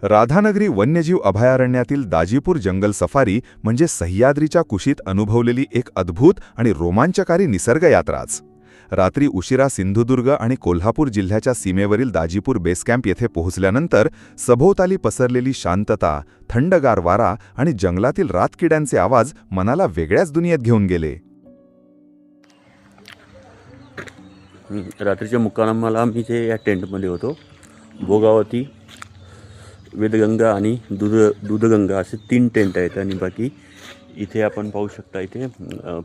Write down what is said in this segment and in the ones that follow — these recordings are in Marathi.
राधानगरी वन्यजीव अभयारण्यातील दाजीपूर जंगल सफारी म्हणजे सह्याद्रीच्या कुशीत अनुभवलेली एक अद्भुत आणि रोमांचकारी निसर्ग यात्राच. रात्री उशिरा सिंधुदुर्ग आणि कोल्हापूर जिल्ह्याच्या सीमेवरील दाजीपूर बेस कॅम्प येथे पोहोचल्यानंतर सभोवताली पसरलेली शांतता, थंडगार वारा आणि जंगलातील रातकिड्यांचे आवाज मनाला वेगळ्याच दुनियेत घेऊन गेले. रात्रीच्या मुक्कामाला आम्ही जे या टेंटमध्ये होतो, भोगावती, वेदगंगा आणि दूधगंगा असे 3 टेंट आहेत. आणि बाकी इथे आपण पाहू शकता, इथे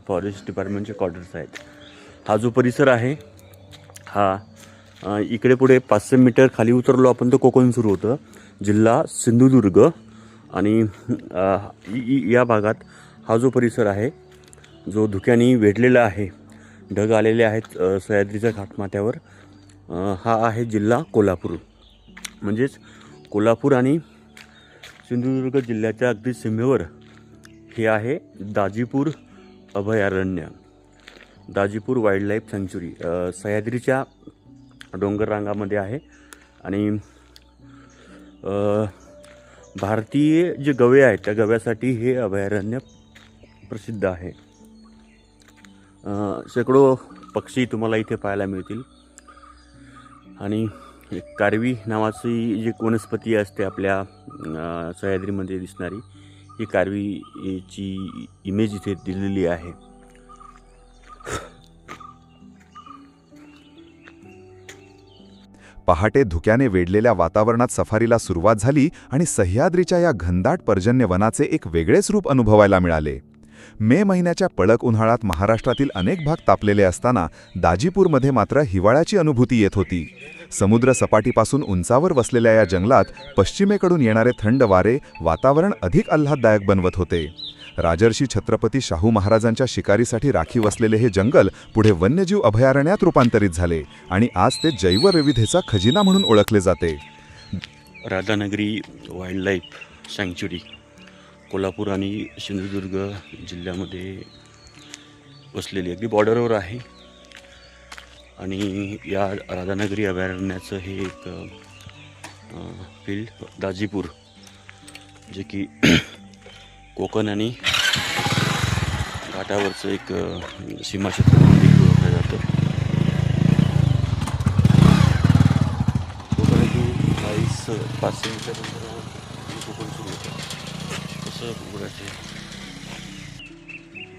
फॉरेस्ट डिपार्टमेंटचे क्वार्टर्स आहेत. हा जो परिसर आहे हा इकडे पुढे 500 मीटर खाली उतरलो आपण तर कोकण सुरू होतं, जिल्हा सिंधुदुर्ग. आणि या भागात हा जो परिसर आहे जो धुक्याने वेढलेला आहे, ढग आलेले आहेत सह्याद्रीच्या घाटमाथ्यावर, हा आहे जिल्हा कोल्हापूर. म्हणजेच कोल्हापूर आणि सिंधुदुर्ग जिल्ह्याच्या अगदी सीमेवर हे आहे दाजीपूर अभयारण्य, दाजीपूर वाईल्ड लाईफ सँक्च्युरी. सह्याद्रीच्या डोंगर रांगामध्ये आहे. आणि भारतीय जे गवे आहेत त्या गव्यासाठी हे अभयारण्य प्रसिद्ध आहे. शेकडो पक्षी तुम्हाला इथे पाहायला मिळतील. आणि कारवी नावाची जी वनस्पती असते आपल्या सह्याद्रीमध्ये दिसणारी, ही कारवीची इमेज इथे दिलेली आहे. पहाटे धुक्याने वेढलेल्या वातावरणात सफारीला सुरुवात झाली आणि सह्याद्रीच्या या घनदाट पर्जन्यवनाचे एक वेगळेच रूप अनुभवायला मिळाले. मे महिन्याच्या पडक उन्हाळ्यात महाराष्ट्रातील अनेक भाग तापलेले असताना दाजीपूरमध्ये मात्र हिवाळ्याची अनुभूती येत होती. समुद्र सपाटीपासून उंचावर वसलेल्या या जंगलात पश्चिमेकडून येणारे थंड वारे वातावरण अधिक आल्हाददायक बनवत होते. राजर्षी छत्रपती शाहू महाराजांच्या शिकारीसाठी राखीव असलेले हे जंगल पुढे वन्यजीव अभयारण्यात रूपांतरित झाले आणि आज ते जैवविविधतेचा खजिना म्हणून ओळखले जाते. Radhanagari wild life sanctuary Kolhapur आणि सिंधुदुर्ग जिल्ह्यामध्ये वसलेली अगदी बॉर्डरवर आहे. आणि या राधानगरी अभयारण्याचं हे एक फील्ड दाजीपूर, जे की कोकण आणि घाटावरचं एक सीमाक्षेत्र म्हणून ओळखलं जातं. कोकण 500 मीटर कोकण सुरू होतं. तसं बघायचं,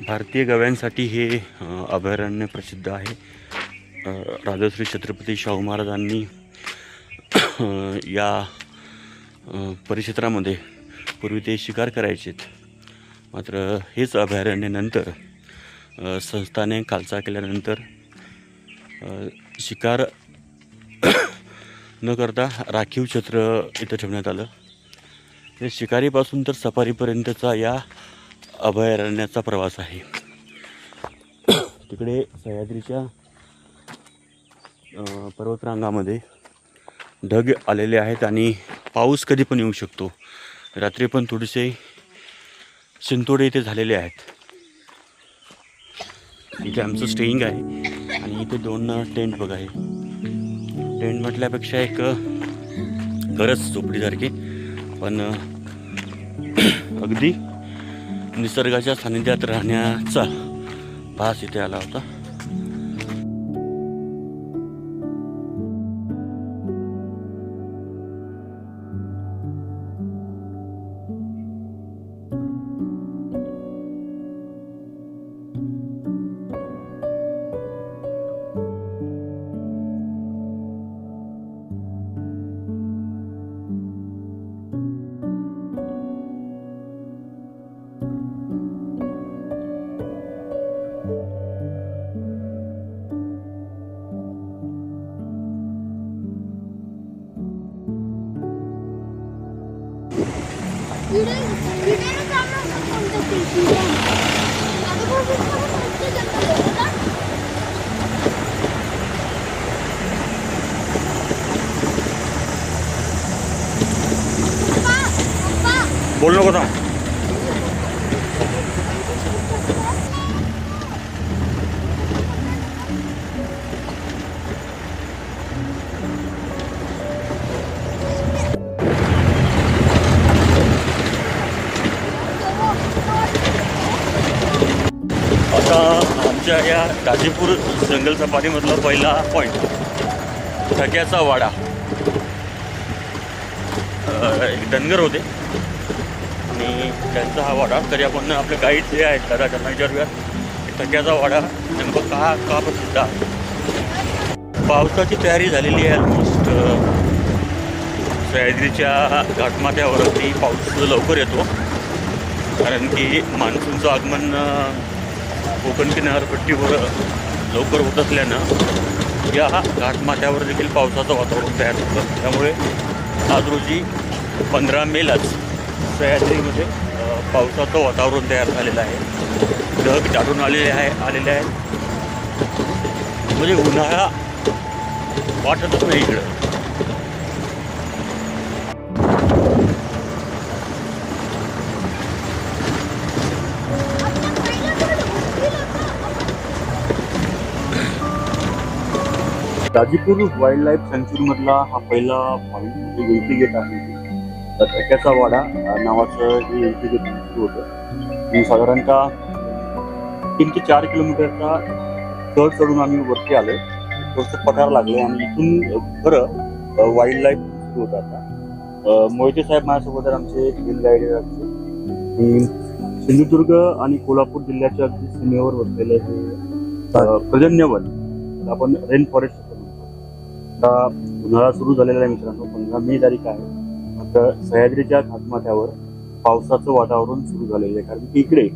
भारतीय गव्यांसाठी हे अभयारण्य प्रसिद्ध आहे. राजश्री छत्रपती शाहू महाराजांनी या परिक्षेत्रामध्ये पूर्वी ते शिकार करायचेत. मात्र हेच अभयारण्य नंतर संस्थाने खालसा केल्यानंतर शिकार न करता राखीव क्षेत्र इथं ठेवण्यात आलं. हे शिकारीपासून तर सफारीपर्यंतचा या अभयारण्याचा प्रवास आहे. तिकडे सह्याद्रीच्या पर्वतरांगामध्ये ढग आलेले आहेत आणि पाऊस कधी पण येऊ शकतो. रात्री पण थोडेसे शिंतोडे इथे झालेले आहेत. इथे आमचं स्टेईंग आहे आणि इथे 2 टेंट बघा. आहे टेंट म्हटल्यापेक्षा एक घरच झोपडीसारखे, पण अगदी निसर्गाच्या सानिध्यात राहण्याचा भास इथे आला होता. बोल नको था. आपल्या दाजीपूर जंगल सफारीमधला पहिला पॉईंट ठक्याचा वाडा. एक धनगर होते आणि त्यांचा हा वाडा. तरी आपण आपले गाईड जे आहेत दादा त्यांना विचारूयात की ठक्याचा वाडा नेमकं का प्रसिद्ध आहे. पावसाची तयारी झालेली आहे ऑलमोस्ट. सह्याद्रीच्या घाटमाथ्यावरती पाऊस लवकर येतो कारण की मान्सूनचं आगमन कोकण किनारपट्टीवर लवकर होत असल्यानं या घाटमाथ्यावर देखील पावसाचं वातावरण तयार होतं. त्यामुळे आज रोजी 15 मेलाच सह्याद्रीमध्ये पावसाचं वातावरण तयार झालेलं आहे. ढग दाटून आलेले आहेत. म्हणजे उन्हाळा वाटतच नाही इकडं. दाजीपूर वाईल्ड लाईफ सँच्युरीमधला हा पहिला पॉईंट म्हणजे एंट्री गेट आहे. तर ठक्याचा वाडा नावाचं हे एंट्री गेट सुरू होतं आणि साधारणतः 3 ते 4 किलोमीटरचा चढ चढून आम्ही वरती आलो. थोडंसं पठार लागले आणि इथून खरं वाईल्ड लाईफ सुरू होतं. आता मोहिते साहेब माझ्यासोबत आमचे हिल गाईड आणि सिंधुदुर्ग आणि कोल्हापूर जिल्ह्याच्या अगदी सीमेवर वसलेलं हे पर्जन्यवन आपण रेन फॉरेस्ट असं म्हणतो. आता उन्हाळा सुरू झालेला आहे मित्रांनो. 15 मे तारीख आहे. मात्र सह्याद्रीच्या घाटमाथ्यावर पावसाचं वातावरण सुरू झालेलं आहे कारण की इकडे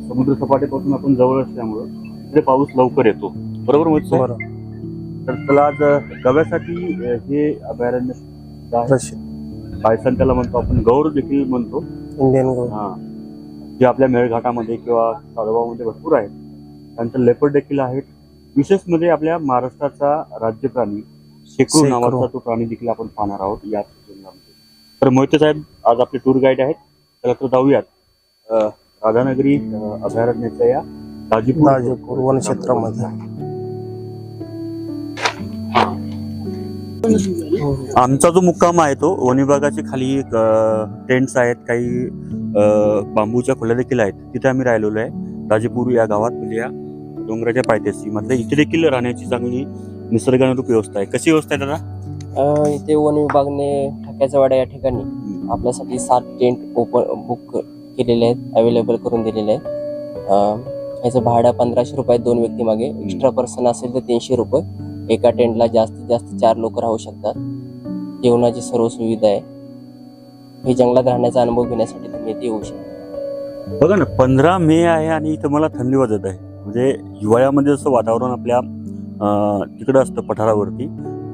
समुद्र सपाटीपासून आपण जवळ असल्यामुळं इकडे पाऊस लवकर येतो. बरोबर मोहित साहेब? तर त्याला आज गव्यासाठी हे अभयारण्य पायसन त्याला म्हणतो आपण. गौर देखील म्हणतो, इंडियन गौर. जे आपल्या मेळघाटामध्ये किंवा ताडोबामध्ये भरपूर आहेत. त्यानंतर लेपर्ड देखील आहेत. विशेष म्हणजे आपल्या महाराष्ट्राचा राज्य प्राणी शेकरू नावाचा तो प्राणी देखील आपण पाहणार आहोत या जंगलामध्ये. तर मोहिते साहेब आज आपले टूर गाईड आहेत. तर जाऊयात राधानगरी अभयारण्याच्या या दाजीपूर वनक्षेत्रामध्ये. आमचा जो मुक्काम आहे तो वन विभागाचे खाली टेंट्स आहेत, काही बांबूच्या खोल्या देखील आहेत. तिथे आम्ही राहिलेलो आहे दाजीपूर या गावात, म्हणजे या डोंगराच्या पायथ्याशी. मात्र इथे देखील राहण्याची चांगली निसर्गानुरूप व्यवस्था आहे. कशी व्यवस्था आहे दादा? इथे वन विभागने ठक्याचा वाडा या ठिकाणी आपल्यासाठी 7 टेंट बुक केलेले आहेत, अवेलेबल करून दिलेले आहेत. याचं भाडं 1500 रुपये 2 व्यक्ती मागे. एक्स्ट्रा पर्सन असेल तर 300 रुपये. एका टेंटला जास्तीत जास्त 4 लोक राहू शकतात. जेवणाची सर्व सुविधा आहे. हे जंगलात राहण्याचा अनुभव घेण्यासाठी तुम्ही इथे येऊ शकता. बघा ना, 15 मे आहे आणि इथं मला थंडी वाजत आहे. म्हणजे हिवाळ्यामध्ये जसं वातावरण आपल्या तिकडं असतं पठारावरती,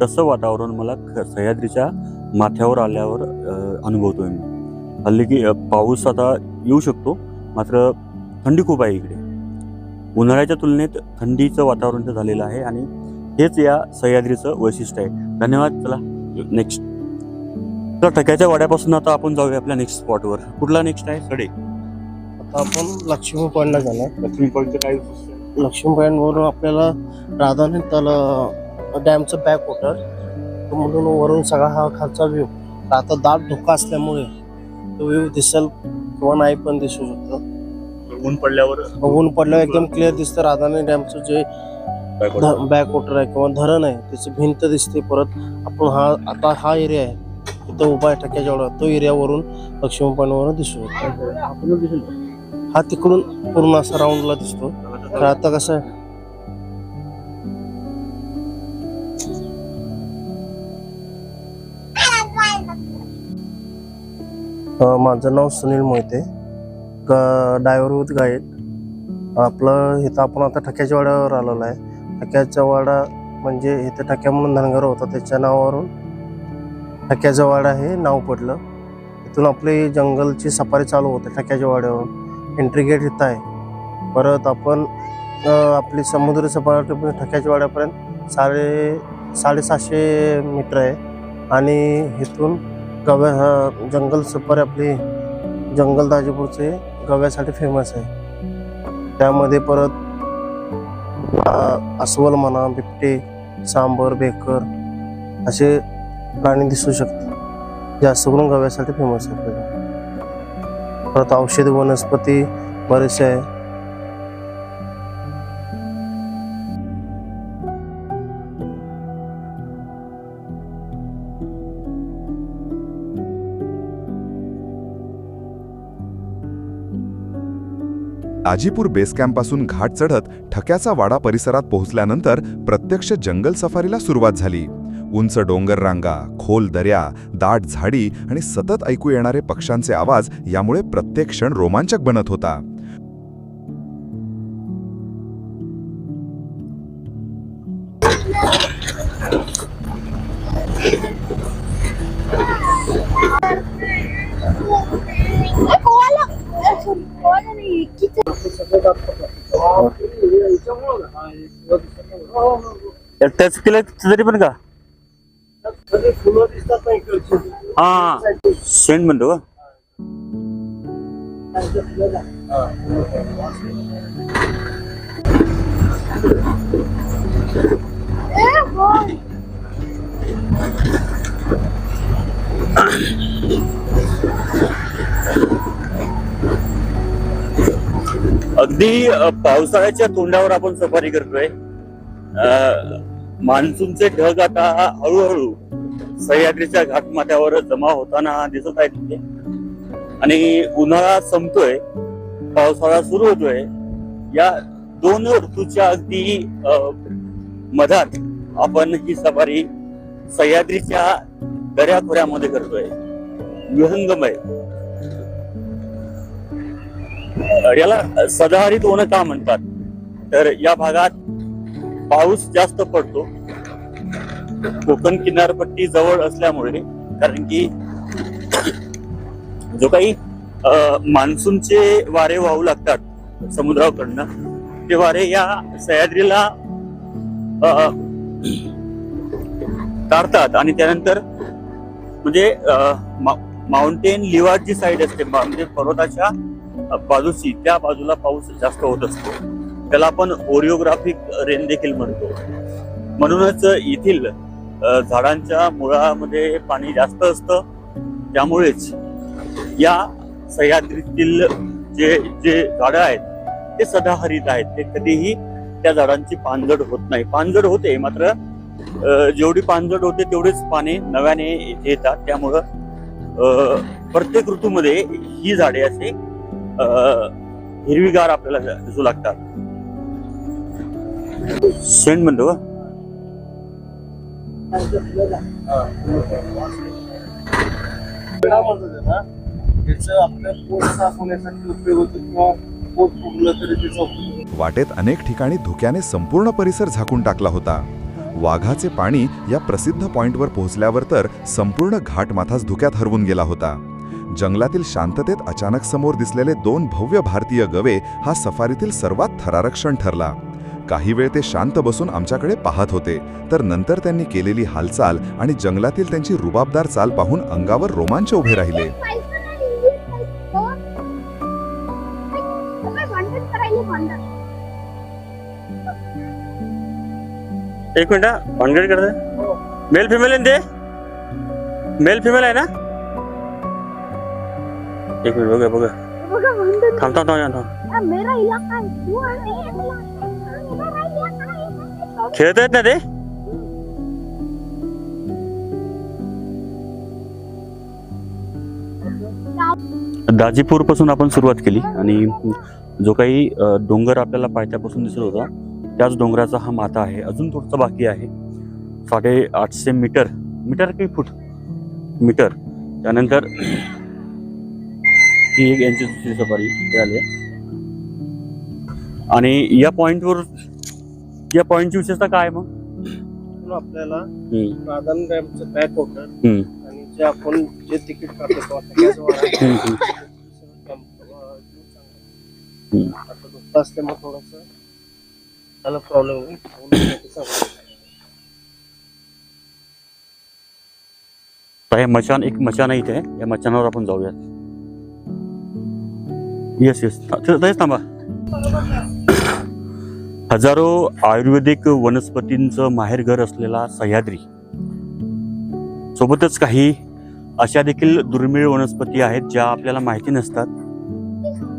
तसं वातावरण मला सह्याद्रीच्या माथ्यावर आल्यावर अनुभवतोय मी. हल्ली की पाऊस आता येऊ शकतो, मात्र थंडी खूप आहे इकडे. उन्हाळ्याच्या तुलनेत थंडीचं वातावरण तर झालेलं आहे आणि हेच या सह्याद्रीचं वैशिष्ट्य आहे. धन्यवाद. चला नेक्स्ट. तर ठक्याच्या वाड्यापासून आता आपण जाऊया आपल्या नेक्स्ट स्पॉटवर. कुठला नेक्स्ट आहे? सडे. आता आपण लक्ष्मी पॉईंटला जाणार. लक्ष्मी पॉईंटचं काय? लक्ष्मी पॉईंटवरून आपल्याला राधानगरी त्याला डॅमचं बॅक वॉटर म्हणून वरून सगळा हा खालचा व्ह्यू. आता दाट धोका असल्यामुळे तो व्ह्यू दिसेल किंवा नाही पण दिसू शकतो. ऊन पडल्यावर एकदम क्लिअर दिसतं. राधानगरी डॅमचं जे बॅक वॉटर आहे किंवा धरण आहे त्याची भिंत दिसते. परत आपण हा एरिया आहे तिथं उभा आहे ठक्याच्या वाड्यावर, तो एरियावरून लक्ष्मी पॉईंटवरून दिसू शकतो. हा तिकडून पूर्ण असा राऊंडला दिसतो. तर आता कसं आहे, माझं नाव Sunil Mohite, driver with guide. आपलं इथं आपण आता ठक्याच्या वाड्यावर आलेलो आहे. ठक्याचा वाडा म्हणजे इथे ठक्या म्हणून धनगर होता, त्याच्या नावावरून ठक्याचा वाडा हे नाव पडलं. इथून आपली जंगलची सफारी चालू होते ठक्याच्या वाड्यावरून. एंट्री गेट इथं आहे. परत आपण आपली समुद्र सपाटी ठक्याच्या वाड्यापर्यंत 750 मीटर आहे. आणि इथून जंगल सफारी आपली जंगल दाजीपूरचे गव्यासाठी फेमस आहे. त्यामध्ये परत अस्वल म्हणा, बिबटे, सांबर, बेकर असे प्राणी दिसू शकतात. जास्त करून गव्यासाठी फेमस आहे. परत औषधी वनस्पती बरेचसे आहे. आजीपूर बेस कॅम्पपासून घाट चढत ठक्याचा वाडा परिसरात पोहोचल्यानंतर प्रत्यक्ष जंगल सफारीला सुरुवात झाली. उंच डोंगर रांगा, खोल दऱ्या, दाट झाडी आणि सतत ऐकू येणारे पक्ष्यांचे आवाज यामुळे प्रत्येक क्षण रोमांचक बनत होता. टच केलं तरी पण का हा सेंट म्हणतो का? अगदी पावसाळ्याच्या तोंडावर आपण सफारी करतोय. मान्सूनचे ढग आता हळूहळू सह्याद्रीच्या घाटमाथ्यावर जमा होताना दिसत आहेत तिथे. आणि उन्हाळा संपतोय, पावसाळा सुरू होतोय. या दोन ऋतूच्या अगदी मधात आपण ही सफारी सह्याद्रीच्या दऱ्याखोऱ्यामध्ये करतोय. विहंगमय, याला सदाहरित वन का म्हणतात तर या भागात पाऊस जास्त पडतो. कोकण किनारपट्टी जवळ असल्यामुळे, कारण की जो काही मान्सूनचे वारे वाहू लागतात समुद्राकडनं, ते वारे या सह्याद्रीला तारतात आणि त्यानंतर म्हणजे माउंटेन लिव्हार्ड जी साईड असते, म्हणजे पर्वताच्या बाजूची, त्या बाजूला पाऊस जास्त होत असतो. त्याला आपण ओरिओग्राफिक रेन देखील म्हणतो. म्हणूनच येथील झाडांच्या मुळामध्ये पाणी जास्त असतं. त्यामुळेच या सह्याद्रीतील जे जे झाडं आहेत ते सदाहरित आहेत. ते कधीही त्या झाडांची पानझड होत नाही. पानझड होते मात्र जेवढी पानझड होते तेवढेच पाने नव्याने येतात. त्यामुळं प्रत्येक ऋतूमध्ये ही झाडे असे हिरवीगार आपल्याला दिसू लागतात. सेंट म्हणतो का? वाटेत अनेक ठिकाणी धुक्याने संपूर्ण परिसर झाकून टाकला होता. वाघाचे पाणी या प्रसिद्ध पॉइंटवर पोहोचल्यावर तर संपूर्ण घाटमाथाच धुक्यात हरवून गेला होता. जंगलातील शांततेत अचानक समोर दिसलेले दोन भव्य भारतीय गवे हा सफारीतील सर्वात थरारक क्षण ठरला. काही वेळ ते शांत बसून आमच्याकडे पाहत होते, तर नंतर त्यांनी केलेली हालचाल आणि जंगलातील त्यांची रुबाबदार चाल पाहून अंगावर रोमांच उभे राहिले. एक मिनिट, भानगड करते. मेल फिमेल आहे ते? मेल फिमेल आहे ना? एक मिनिट, बघा बघा. थांब थांब थांब थांब. मेरा इलाका है, तू आहे मेरा इलाका है. खेळत आहेत ना ते? दाजीपूर पासून आपण सुरुवात केली आणि जो काही डोंगर आपल्याला पायथ्यापासून दिसत होता त्याच डोंगराचा हा माथा आहे. अजून थोडसा बाकी आहे. 850 मीटर, मीटर की फूट मीटर. त्यानंतर ही एक यांची दुसरी सफारी झाली. आणि या पॉइंटची विशेषता काय मग? आपल्याला प्राधान्य डॅमचं बॅक वॉटर आणि जे आपण जे तिकीट काढतो आता दुखत असल्यामुळे थोडस त्याला प्रॉब्लेम होईल. हे मचान, एक मचान इथे आहे. या मचानावर आपण जाऊयात. येस येस, तसेच थांबा. हजारो आयुर्वेदिक वनस्पतींचं माहेरघर असलेला सह्याद्री, सोबतच काही अशा देखील दुर्मिळ वनस्पती आहेत ज्या आपल्याला माहिती नसतात.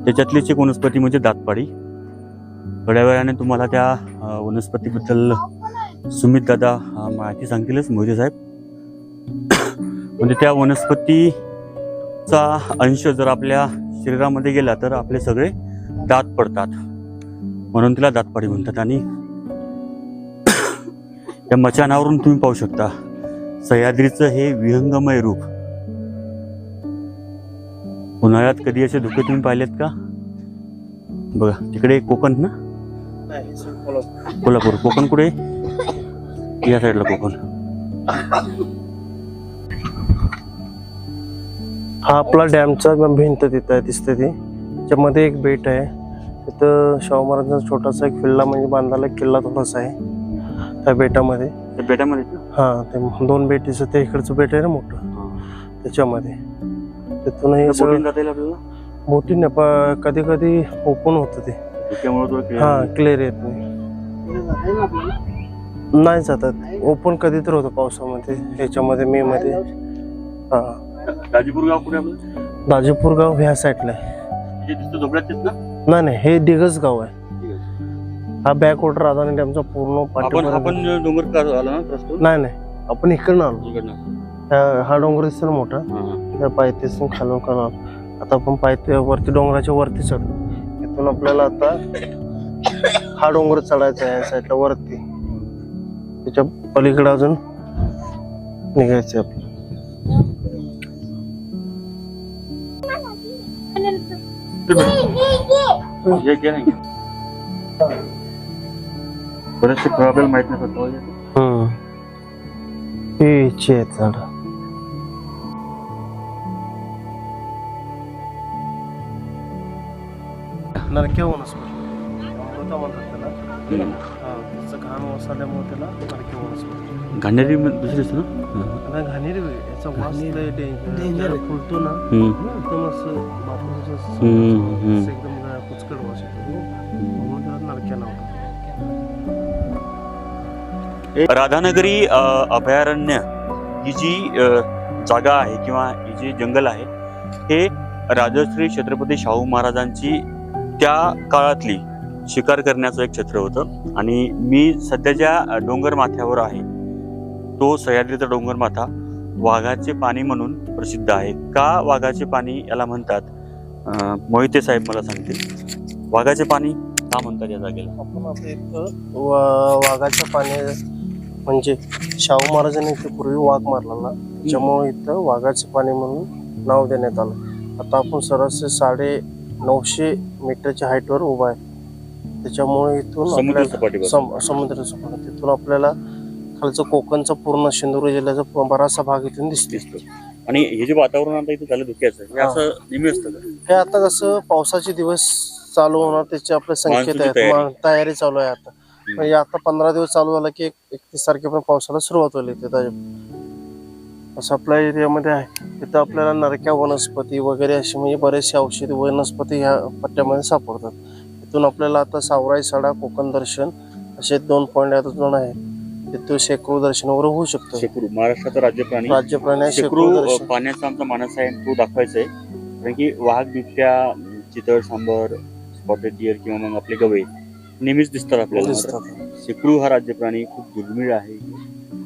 त्याच्यातलीच एक वनस्पती म्हणजे दातपाडी. थोड्या वेळाने तुम्हाला त्या वनस्पतीबद्दल सुमित दादा माहिती सांगतीलच, मोहिते साहेब. म्हणजे त्या वनस्पतीचा अंश जर आपल्या शरीरामध्ये गेला तर आपले सगळे दात पडतात, म्हणून तिला दातपाडी म्हणतात. आणि या मचानावरून तुम्ही पाहू शकता सह्याद्रीचं हे विहंगमय रूप. उन्हाळ्यात कधी असे धुके तुम्ही पाहिलेत का? बघा तिकडे कोकण ना, कोल्हापूर. कोकण कुठे? या साईडला कोकण. हा आपला डॅमचा भिंत तिथं आहे, दिसते ती. त्याच्यामध्ये एक बेट आहे, तिथं शाहू महाराजांचा छोटासा एक किल्ला म्हणजे बांधायला किल्ला थोडासा आहे त्या बेटामध्ये. त्या बेटामध्ये हा ते 2 बेट दिसत, ते इकडचं बेट आहे ना मोठं, त्याच्यामध्ये. तिथून हे सगळं बोटिंग जाता येईल आपल्याला? बोटीने कधी कधी ओपन होतं ते, त्यामुळे थोडं clear हा आहे. क्लिअर येत नाही. नाही जातात, ओपन कधी तर होतं पावसामध्ये, ह्याच्यामध्ये मे मध्ये. हा दाजीपूर गाव कुठे आपलं? दाजीपूर गाव ह्या साईडला आहे. जे दिसतं झोपड्यात तेच ना? नाही, हे दिगस गाव आहे. हा बॅक वॉटर राधानी डॅमचा पूर्ण आपण पाठीमागे. आपण डोंगर का आलो ना क्रॉस करून? नाही आपण इकडनं आलो. इकडनं. हा डोंगर दिसतो ना मोठा, त्या पायथ्यासून खालून खालून. आता आपण वरती डोंगराच्या वरती चढलो. इथून आपल्याला आता हा डोंगर चढायचा आहे साईडला वरती, त्याच्या पलीकडे अजून निघायचं आपलं. हे घे नाही. बरेचसे फळ आपल्याला माहित नाही पडतो. हे इच्छे आहेत झाड. नरक्या वनस्पती अमृता म्हणतात त्याला. हा, त्याचं घाण ओसाडल्यामुळे त्याला नरक्या वनस्पती. घाणेरी दुसरी असते ना? आणि घाणेरी वेगळी, याचा वास लय डेंजर फुलतो ना, एकदम असं बापूचं एकदम कुचकट वास येतो, म्हणून त्याला नरक्या नाव. राधानगरी अभयारण्य ही जी जागा आहे किंवा ही जी जंगल आहे, हे राजश्री छत्रपती शाहू महाराजांची त्या काळातली शिकार करण्याचं एक क्षेत्र होतं. आणि मी सध्या ज्या डोंगर माथ्यावर आहे तो सह्याद्रीचा डोंगर माथा वाघाचे पाणी म्हणून प्रसिद्ध आहे. का वाघाचे पाणी याला म्हणतात? मोहिते साहेब मला सांगतील. वाघाचे पाणी का म्हणतात या जागेला? आपण आता इथं वाघाच्या पाणी म्हणजे शाहू महाराजांनी इथे पूर्वी वाघ मारला, त्याच्यामुळे इथं वाघाचे पाणी म्हणून नाव देण्यात आलं. आता आपण सरासरी 950 मीटरच्या हाईटवर उभा आहे, त्याच्यामुळे इथून समुद्र सपाटीवर. समुद्र सपाटी तिथून आपल्याला खालचं कोकणचा पूर्ण सिंधुदुर्ग जिल्ह्याचा बराचसा भाग इथून दिसतो. आणि हे जे वातावरण आता इथे झालं धोक्याचं, हे असं नेहमी असतं का? हे आता कसं पावसाचे दिवस चालू होणार त्याचे आपले संकेत मान्सूनची आहेत, तयारी चालू आहे आता. म्हणजे आता 15 दिवस चालू झाला की 31 तारखेपर्यंत पावसाला सुरुवात होईल इथे. असं आपल्या एरियामध्ये आहे. तिथं आपल्याला नरक्या वनस्पती वगैरे असे म्हणजे बरेचसे औषधी वनस्पती ह्या पट्ट्यामध्ये सापडतात. इथून आपल्याला आता सावराई सडा, कोकण दर्शन असे 2 पॉईंट अजून आहेत. तिथून शेकडो दर्शन वगैरे होऊ शकतं. शेकडो महाराष्ट्राचा राज्य प्राणी राज्यप्राणी शेकडो दर्शन. पाण्याचा आमचा मानस आहे, तो दाखवायचा आहे. कारण की वाघ, बिबट्या, चितळ, सांबर, स्पॉटेड डिअर किंवा मग आपले गवे नेहमीच दिसतात आपल्याला. शेकडो हा राज्य प्राणी खूप दुर्मिळ आहे.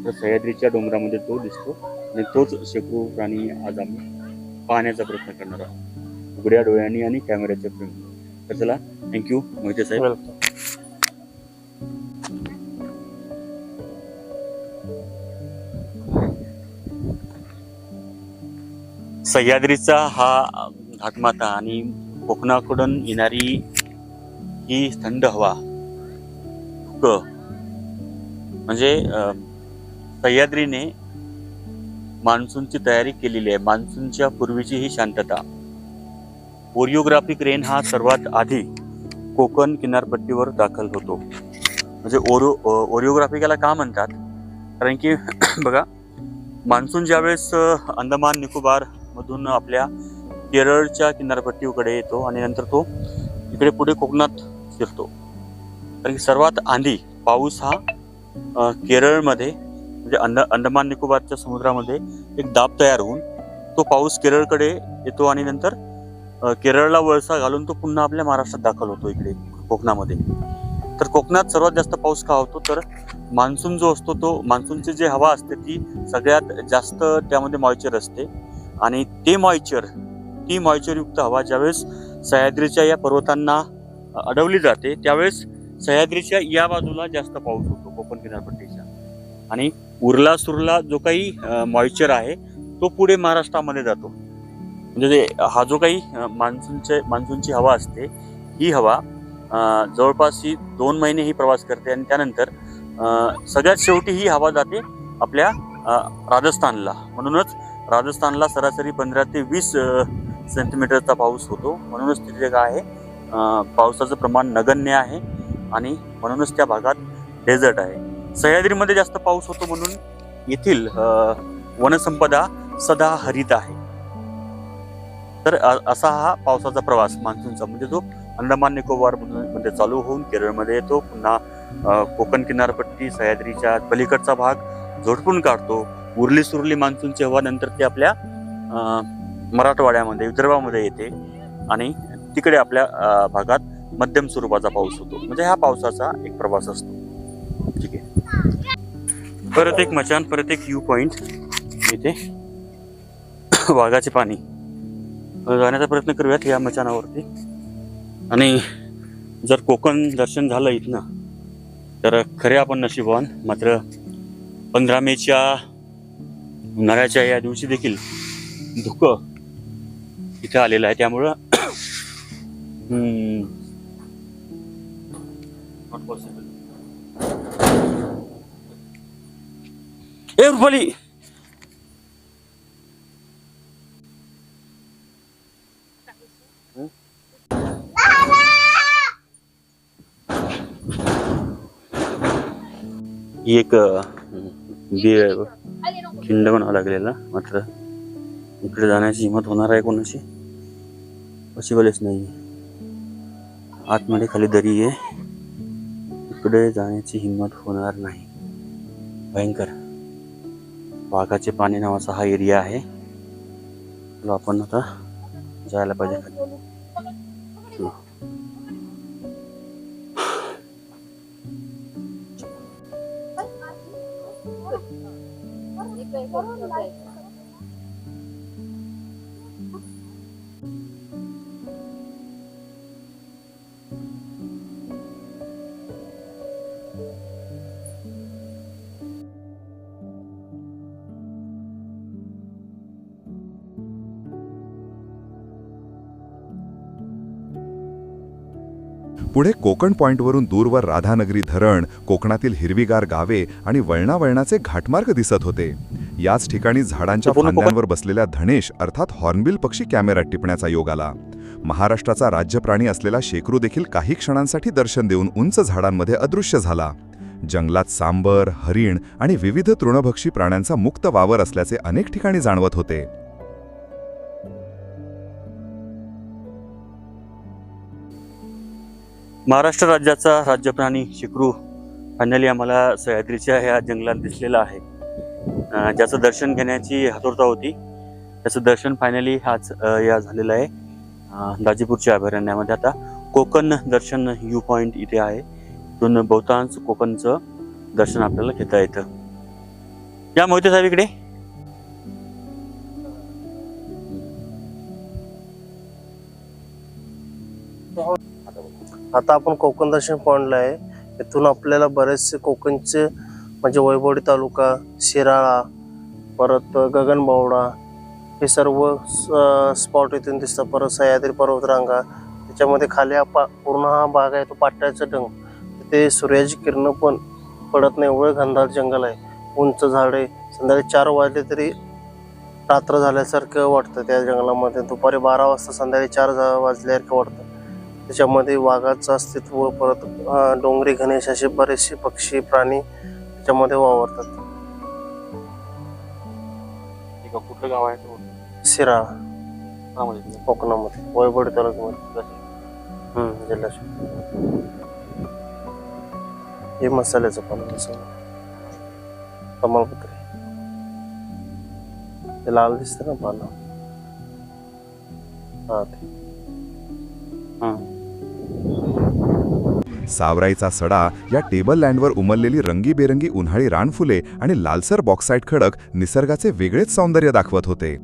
तर सह्याद्रीच्या डोंगरामध्ये तो दिसतो आणि तोच शेकडो प्राणी आज आम्ही पाहण्याचा प्रयत्न करणार आहोत उघड्या डोळ्यांनी आणि कॅमेऱ्याच्या फ्रेममध्ये. तर चला, थँक्यू मोहिते साहेब. वेलकम. सह्याद्रीचा हा घाटमाथा आणि कोकणाकडून येणारी ही थंड हवा, म्हणजे सह्याद्रीने मान्सूनची तयारी केलेली आहे. मान्सूनच्या पूर्वीची ही शांतता. ओरिओग्राफिक रेन हा सर्वात आधी कोकण किनारपट्टीवर दाखल होतो. म्हणजे ओरिओग्राफिक याला का म्हणतात? कारण की बघा, मान्सून ज्यावेळेस अंदमान निकोबार मधून आपल्या केरळच्या किनारपट्टीकडे येतो आणि नंतर तो इकडे पुढे कोकणात शिरतो. कारण की सर्वात आधी पाऊस हा केरळमध्ये म्हणजे अंदमान निकोबारच्या समुद्रामध्ये एक दाब तयार होऊन तो पाऊस केरळकडे येतो आणि नंतर केरळला वळसा घालून तो पुन्हा आपल्या महाराष्ट्रात दाखल होतो इकडे कोकणामध्ये. तर कोकणात सर्वात जास्त पाऊस का होतो? तर मान्सून जो असतो तो मान्सूनची जी हवा असते ती सगळ्यात जास्त त्यामध्ये मॉइश्चर असते आणि ती मॉइश्चरयुक्त हवा ज्यावेळेस सह्याद्रीच्या या पर्वतांना अडवली जाते त्यावेळेस सह्याद्रीच्या या बाजूला जास्त पाऊस होतो कोकण किनारपट्टीच्या, आणि उरला सुरला जो काही मॉइश्चर आहे तो पुढे महाराष्ट्रामध्ये जातो. म्हणजे हा जो काही मान्सूनची हवा असते ही हवा जवळपास ही 2 महिने ही प्रवास करते आणि त्यानंतर सगळ्यात शेवटी ही हवा जाते आपल्या राजस्थानला. म्हणूनच राजस्थानला सरासरी 15 ते 20 सेंटीमीटरचा पाऊस होतो. म्हणूनच तिथे काय आहे पावसाचं प्रमाण नगण्य आहे आणि म्हणूनच त्या भागात डेझर्ट आहे. सह्याद्रीमध्ये जास्त पाऊस होतो म्हणून येथील वनसंपदा सदा हरित आहे. तर असा हा पावसाचा प्रवास मान्सूनचा म्हणजे तो अंदमान निकोबार मध्ये चालू होऊन केरळमध्ये येतो, पुन्हा कोकण किनारपट्टी सह्याद्रीच्या पलीकडचा भाग झोडपून काढतो. उरली सुरली मान्सूनची हवा नंतर ती आपल्या मराठवाड्यामध्ये विदर्भामध्ये येते आणि तिकडे आपल्या भागात मध्यम स्वरूपाचा पाऊस होतो. म्हणजे हा पावसाचा एक प्रवास असतो. ठीक आहे. परत एक मचान, परत एक व्ह्यू पॉइंट इथे वाघाचे पाणी जाण्याचा प्रयत्न करूयात या मचानावरती. आणि जर कोकण दर्शन झालं इथनं तर खरे आपण नशीबवान. मात्र 15 मेच्या उन्हाळ्याच्या या दिवशी देखील धुकं इथे आलेलं आहे, त्यामुळं नॉट पॉसिबल. ए रुपाली, ही एक खिंड बनावा लागलेला. मात्र इकडे जाण्याची हिंमत होणार आहे कोणाची? पॉसिबलच नाही. आतमध्ये खाली दरी आहे, इकडे जाण्याची हिंमत होणार नाही. भयंकर वाघाचे पाणी नावाचा हा एरिया आहे. आपण आता जायला पाहिजे खाली. पुढे कोकण पॉइंटवरून दूरवर राधानगरी धरण, कोकणातील हिरवीगार गावे आणि वळणावळणाचे घाटमार्ग दिसत होते. याच ठिकाणी झाडांच्या फांद्यांवर बसलेल्या धनेश अर्थात हॉर्नबिल पक्षी कॅमेऱ्यात टिपण्याचा योग आला. महाराष्ट्राचा राज्य प्राणी असलेला शेकरू देखील काही क्षणांसाठी दर्शन देऊन उंच झाडांमध्ये अदृश्य झाला. जंगलात सांबर, हरिण आणि विविध तृणभक्षी प्राण्यांचा मुक्त वावर असल्याचे अनेक ठिकाणी जाणवत होते. महाराष्ट्र राज्याचा राज्य प्राणी शेकरू फायनली आम्हाला सह्याद्रीच्या ह्या जंगलात दिसलेला आहे. ज्याचं दर्शन घेण्याची आतुरता होती त्याचं दर्शन फायनली आज या झालेलं आहे. दाजीपूरच्या अभयारण्यामध्ये आता कोकण दर्शन व्ह्यू पॉइंट इथे आहे. इथून बहुतांश कोकणचं दर्शन आपल्याला घेता येतं. या मोहिते साहेब इकडे. आता आपण कोकण दर्शन पॉइंटला आहे. इथून आपल्याला बरेचसे कोकणचे म्हणजे वैभवडी तालुका, शिराळा, परत गगनबावडा हे सर्व स्पॉट इथून दिसतात. परत सह्याद्री पर्वतरांगा, त्याच्यामध्ये खाली पूर्ण हा भाग आहे तो पाट्याचा डंग. तिथे सूर्याची किरण पण पडत नाही एवढं घनदाट जंगल आहे. उंच झाडे. संध्याकाळी 4 वाजले तरी रात्र झाल्यासारखं वाटतं त्या जंगलामध्ये. दुपारी 12 वाजता संध्याकाळी 4 वाजल्यासारखं वाटतं. त्याच्यामध्ये वाघाचं अस्तित्व, परत डोंगरी गणेश असे बरेचसे पक्षी प्राणी त्याच्यामध्ये वावरतात. कुठलं गाव आहे? शिराळा कोकणामध्ये, वैभवडी तालुक्यामध्ये जिल्हा. हे मसाल्याचं पान, तमालपत्री, ते लाल दिसतं ना पानं. हा ते सावराईचा सडा, या टेबल लँडवर उमललेली रंगीबेरंगी उन्हाळी रानफुले आणि लालसर बॉक्साईट खडक निसर्गाचे वेगळेच सौंदर्य दाखवत होते.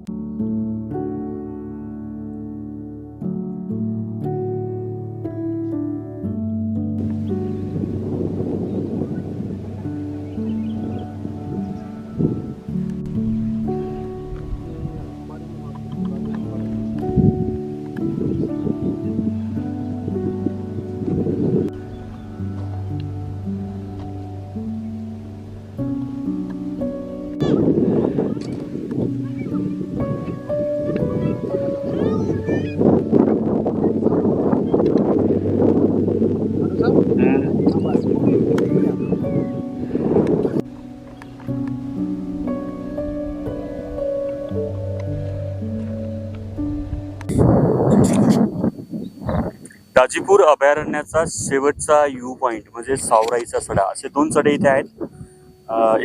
दाजीपूर अभयारण्याचा शेवटचा व्ह्यू पॉइंट म्हणजे सावराईचा सडा, असे 2 सडे इथे आहेत.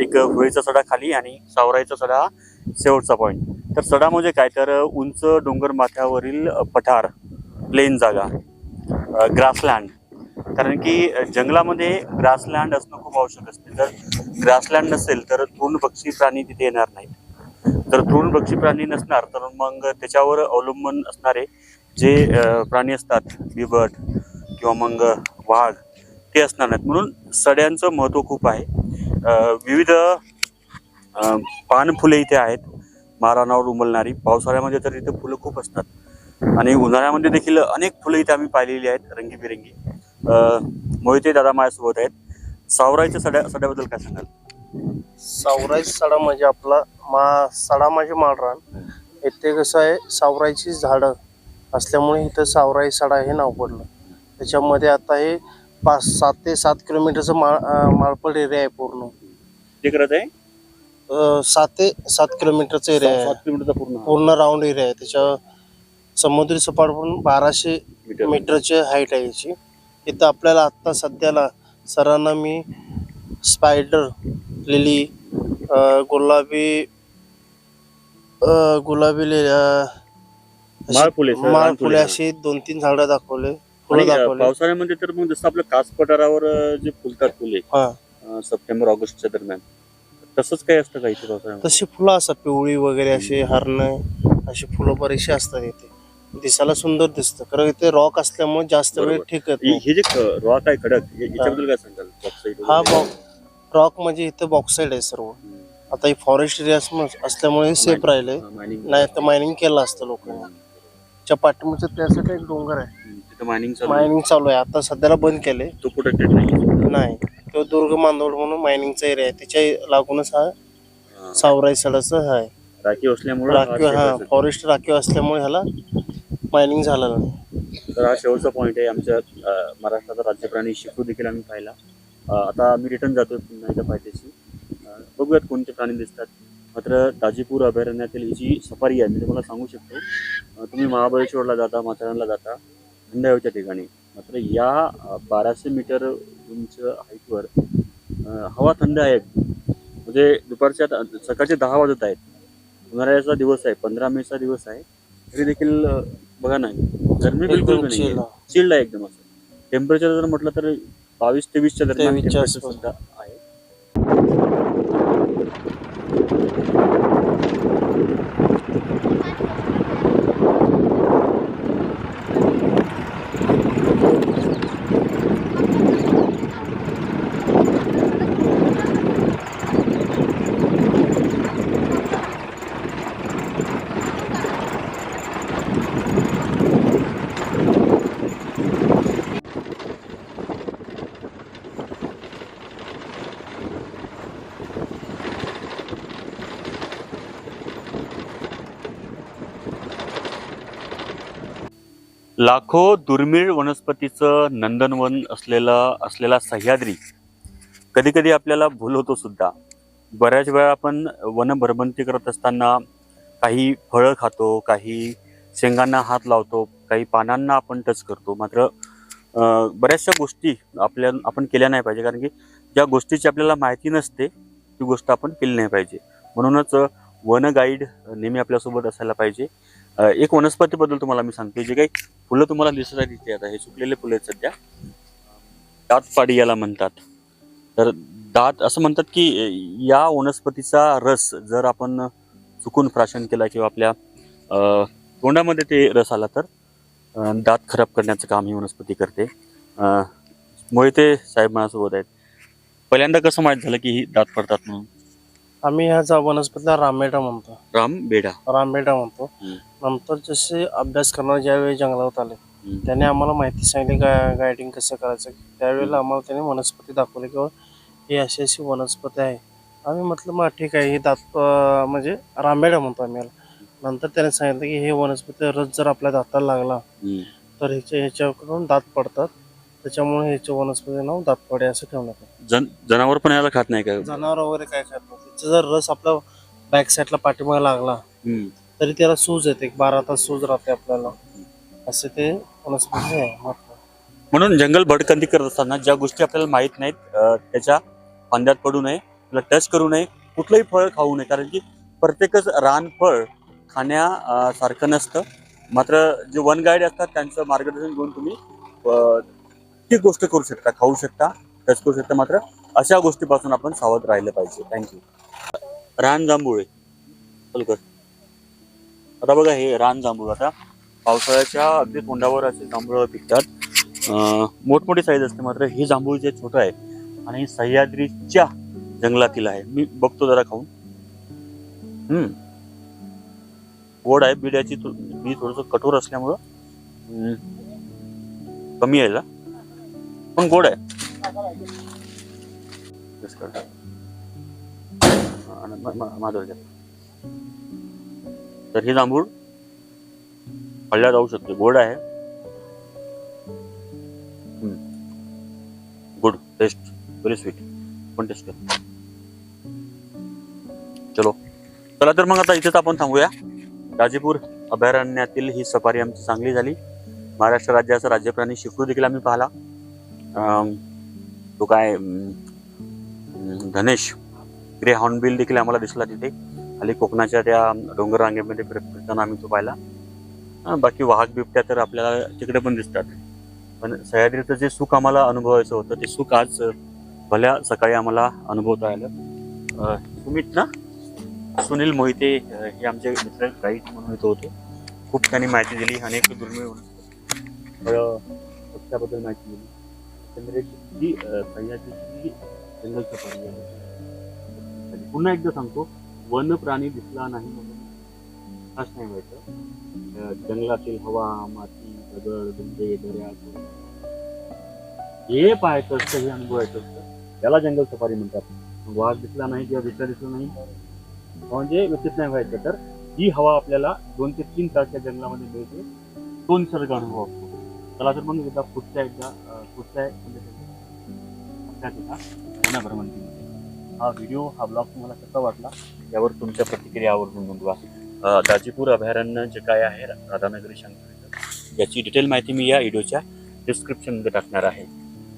एक होळीचा सडा खाली आणि सावराईचा सडा हा शेवटचा पॉइंट. तर सडा म्हणजे काय, तर उंच डोंगर माथ्यावरील पठार, प्लेन जागा, ग्रासलँड. कारण की जंगलामध्ये ग्रासलँड असणं खूप आवश्यक असते. जर ग्रासलँड नसेल तर तृणभक्षी प्राणी तिथे येणार नाहीत. जर तृणभक्षी प्राणी नसणार तर मग त्याच्यावर अवलंबून असणारे जे प्राणी असतात, बिबट किंवा मग वाघ, ते असणार नाहीत. म्हणून सड्यांचं महत्त्व खूप आहे. विविध पानफुले इथे आहेत, मारानावर उमलणारी. पावसाळ्यामध्ये तर इथे फुलं खूप असतात आणि उन्हाळ्यामध्ये देखील अनेक फुलं इथे आम्ही पाहिलेली आहेत, रंगीबिरंगी. मोहिते दादा माझ्यासोबत आहेत. सावराईच्या सड्याबद्दल काय सांगाल? सावराईचा सडा म्हणजे आपला सडा म्हणजे माळरान. इथे कसं आहे, सावराईची झाडं असल्यामुळे इथं सावराई सडा हे नाव पडलं. त्याच्यामध्ये आता हे 7 ते 7 किलोमीटरचं माळपड एरिया आहे पूर्ण. ते करत आहे 7 ते 7 किलोमीटरचा एरिया आहे. 7 किलोमीटरचा पूर्ण पूर्ण राऊंड एरिया आहे. त्याच्या समुद्री सपाट पण 1200 मीटरची हाईट आहे याची. इथं आपल्याला आत्ता सध्याला सरांना मी स्पायडर लिली, गुलाबी माळफुले अशी 2-3 झाडं दाखवले, फुलं दाखवले. पावसाळ्यामध्ये तर मग जसं आपलं कास पठारावर जे फुलतात फुले हा, सप्टेंबर ऑगस्टच्या दरम्यान, तसंच काही असतं का इथे पावसाळ्यामध्ये? तशी फुलं असतात पिवळी वगैरे, अशी हरण अशी फुलं बरीचशी असतात इथे. दिसायला सुंदर दिसतं, कारण इथे रॉक असल्यामुळे जास्त वेळ बरोबर. टिकत नाही. हे जे रॉक आहे खडक, याच्याबद्दल काय सांगाल? Bauxite हा वगैरे? रॉक म्हणजे इथे बॉक्साईड आहे सर्व. आता ही फॉरेस्ट एरिया असल्यामुळे सेफ राहिले, Mining. नाही तर मायनिंग केलं असतं लोकांनी. च्या पाठीमागच्या त्यासाठी एक डोंगर आहे, तिथं मायनिंग मायनिंग चालू आहे. आता सध्याला बंद केले, तो प्रोटेक्टेड नाही. नाही. तो दुर्ग मांदवड म्हणून मायनिंगचा एरिया आहे, त्याच्या लागूनच हा सावराई सडाचं आहे. राखीव असल्यामुळे राखीव, हा फॉरेस्ट राखीव असल्यामुळे ह्याला मायनिंग झालेलं नाही. तर हा शेवटचा पॉईंट आहे आमच्या महाराष्ट्राचा राज्य प्राणी शिकू देखील आम्ही पाहिला. आता आम्ही रिटर्न जातोय पुन्हा एकदा पायथ्याशी. बघूयात कोणते प्राणी दिसतात. मात्र दाजीपूर अभयारण्यातील ही जी सफारी आहे, मी तुम्हाला सांगू शकतो, तुम्ही महाबळेश्वरला जाता, माथेरानला जाता, थंडाव्याच्या ठिकाणी, मात्र या 1200 मीटर उंच हाईटवर हवा थंड आहे. म्हणजे दुपारच्या सकाळचे 10 वाजत आहेत. उन्हाळ्याचा दिवस आहे, 15 मेचा दिवस आहे, तरी देखील बघा ना, गरमी बिलकुल नाही, चिल्ड आहे एकदम. असं टेम्परेचर जर म्हटलं तर 22 ते 23च्या दरम्यान 23 टेम्परेचर सुद्धा आहे. लाखो दुर्मिळ वनस्पतीचं नंदनवन असलेला सह्याद्री कधी कधी आपल्याला भूल होतो सुद्धा. बऱ्याच वेळा आपण वन भरभंती करत असताना काही फळं खातो, काही शेंगांना हात लावतो, काही पानांना आपण टच करतो. मात्र बऱ्याचशा गोष्टी आपण केल्या नाही पाहिजे, कारण की ज्या गोष्टीची आपल्याला माहिती नसते ती गोष्ट आपण केली नाही पाहिजे. म्हणूनच वन गाईड नेहमी आपल्यासोबत असायला पाहिजे. एक वनस्पतीबद्दल तुम्हाला मी सांगते, जे काही फुलं तुम्हाला दिसत आहेत इथे, आता हे सुकलेले फुलं आहेत सध्या, दातपाडी याला म्हणतात. तर दात असं म्हणतात की या वनस्पतीचा रस जर आपण चुकून प्राशन केला किंवा आपल्या तोंडामध्ये ते रस आला तर दात खराब करण्याचं काम ही वनस्पती करते. मोहिते साहेब माझ्यासोबत आहेत. पहिल्यांदा कसं माहीत झालं की ही दात पडतात म्हणून? आम्ही ह्या वनस्पतीला रामबेडा म्हणतो. रामबेडा म्हणतो. नंतर जसे अभ्यास करणारे ज्यावेळी जंगलात आले, त्याने आम्हाला माहिती सांगितली गायडिंग कसं करायचं. त्यावेळेला आम्हाला त्याने वनस्पती दाखवली किंवा ही अशी अशी वनस्पती आहे. आम्ही म्हटलं मग ठीक आहे, ही दात म्हणजे रामबेडा म्हणतो आम्ही याला. नंतर त्याने सांगितलं की हे वनस्पती रस जर आपल्या दाताला लागला तर ह्याच्याकडून दात पडतात, त्याच्यामुळे ह्याच्या वनस्पती नाव दातपाडी असं ठेवण्यात आलं. जनावर पण याला खात नाही का? जनावर वगैरे काय खात नाही. त्याचा जर रस आपल्या बॅक साईडला पाठीमागे लागला तरी त्याला सूज येते, 12 तास सूज राहते आपल्याला. असे ते वनस्पती आहे. म्हणून जंगल भटकंती करत असताना ज्या गोष्टी आपल्याला माहीत नाहीत त्याच्या फांद्यात पडू नये, त्याला टच करू नये, कुठलंही फळ खाऊ नये. कारण की प्रत्येकच रानफळ खाण्यासारखं नसतं. मात्र जे वन गाईड असतात त्यांचं मार्गदर्शन घेऊन तुम्ही ती गोष्ट करू शकता, खाऊ शकता, टच करू शकता. मात्र अशा गोष्टीपासून आपण सावध राहिलं पाहिजे. थँक्यू. रान जांभूळ आहे. चल कर. आता बघा हे रान जांभूळ आता पावसाळ्याच्या अगदी तोंडावर असे जांभूळ पिकतात. मोठमोठी साईज असते. मात्र हे जांभूळ जे छोटं आहे आणि सह्याद्रीच्या जंगलातील आहे. मी बघतो जरा खाऊन. गोड आहे. बिड्याची बी थोडस कठोर असल्यामुळं कमी आहे, पण गोड आहे. तर हे जांभूळ खाल्ल्या जाऊ शकते. गोड आहे. गुड टेस्ट, व्हेरी स्वीट, पण टेस्ट आहे. चलो चला तर मग आता इथेच आपण थांबूया. दाजीपूर अभयारण्यातील ही सफारी आमची चांगली झाली. महाराष्ट्र राज्याचा राज्यप्राणी शिखरू देखील आम्ही पाहिला. तो काय धनेश ग्रे हॉर्नबिल देखील आम्हाला दिसला तिथे. खाली कोकणाच्या त्या डोंगर रांगेमध्ये फिरताना आम्ही तो पाहिला. बाकी वाहक बिबट्या तर आपल्याला तिकडे पण दिसतात. पण सह्याद्रीचं जे सुख आम्हाला अनुभवायचं होतं ते सुख आज भल्या सकाळी आम्हाला अनुभवता आलं. सुमित ना, सुनील मोहिते हे आमचे मित्र गाईड म्हणून इथं होते. खूप त्यांनी माहिती दिली. अनेक दुर्मिळ पक्षाबद्दल माहिती दिली. एकंदरीत ही सह्याद्रीची जंगल सफारी आहे. पुन्हा एकदा सांगतो, वन प्राणी दिसला नाही म्हणून खास नाही व्हायचं. जंगलातील हवा, माती, दगड, धुंदे, दर्या हे पाहायचं असतं, हे अनुभवायचं असतं. त्याला जंगल सफारी म्हणतात. वाघ दिसला नाही किंवा बिबट्या दिसला नाही म्हणजे व्यतीत नाही व्हायचं. तर ही हवा आपल्याला 2 ते 3 तास या जंगलामध्ये मिळते. तो निसर्ग अनुभव असतो. चला तर मग एकदा पुढच्या भ्रमंतीमध्ये हा व्हिडिओ, हा ब्लॉग तुम्हाला कसा वाटला यावर तुमच्या प्रतिक्रिया आवर्जून नोंदवा. दाजीपूर अभयारण्य जे काय आहे राधानगरी शंकर, याची डिटेल माहिती मी या व्हिडिओच्या डिस्क्रिप्शनमध्ये टाकणार आहे.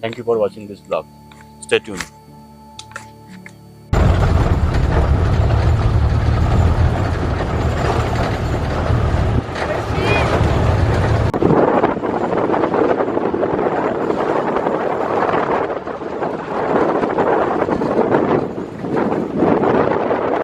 Thank you for watching this blog. Stay tune.